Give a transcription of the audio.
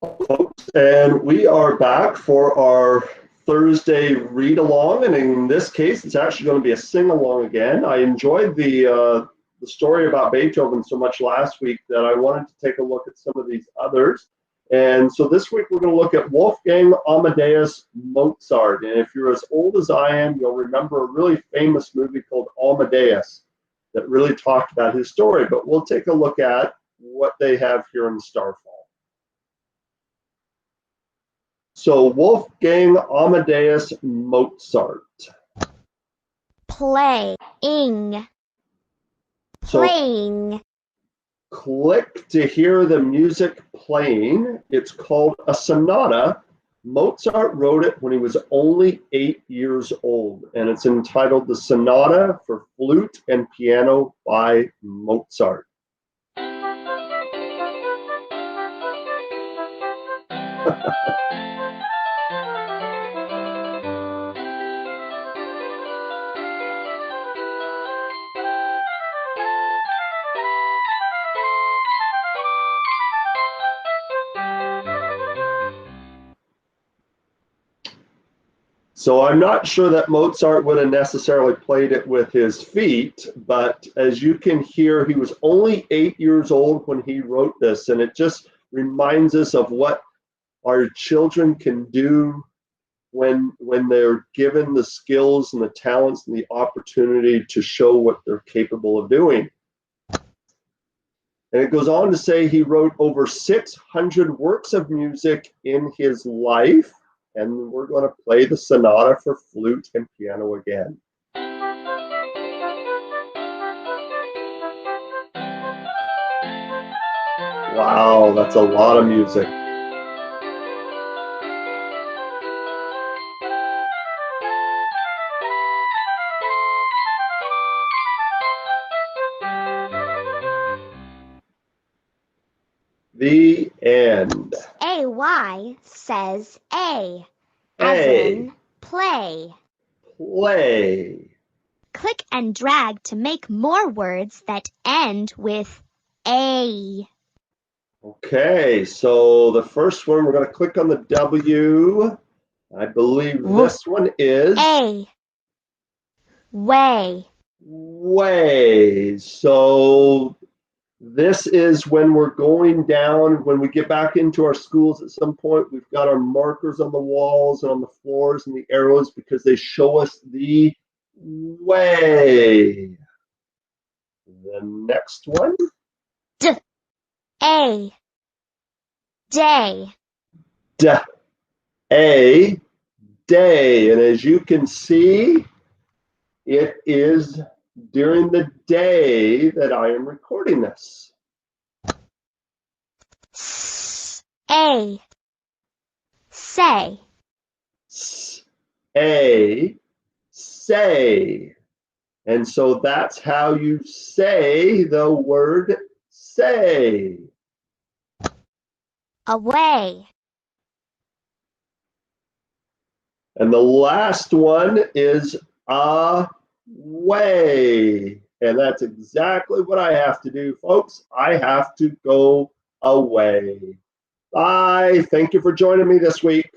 Folks, and we are back for our Thursday read along, and in this case, it's actually going to be a sing along again. I enjoyed the story about Beethoven so much last week that I wanted to take a look at some of these others. And so this week we're going to look at Wolfgang Amadeus Mozart. And if you're as old as I am, you'll remember a really famous movie called Amadeus that really talked about his story. But we'll take a look at what they have here in Starfall. So Wolfgang Amadeus Mozart. Playing. So click to hear the music playing. It's called a sonata. Mozart wrote it when he was only 8 years old, and it's entitled The Sonata for Flute and Piano by Mozart. So I'm not sure that Mozart would have necessarily played it with his feet, but as you can hear, he was only 8 years old when he wrote this, and it just reminds us of what our children can do when they're given the skills and the talents and the opportunity to show what they're capable of doing. And it goes on to say he wrote over 600 works of music in his life. And we're going to play the sonata for flute and piano again. Wow, that's a lot of music. The end. AY says A, as A. in play. Play. Click and drag to make more words that end with A. Okay, so the first one, we're going to click on the W. I believe this one is A. Way. Way. So this is when we're going down, when we get back into our schools at some point, we've got our markers on the walls and on the floors and the arrows because they show us the way. The next one. A. Day. A. Day. And as you can see, it is during the day that I am recording this. A. Say. A. Say. And so that's how you say the word say. Away. And the last one is away. And that's exactly what I have to do, folks. I have to go away. Bye. Thank you for joining me this week.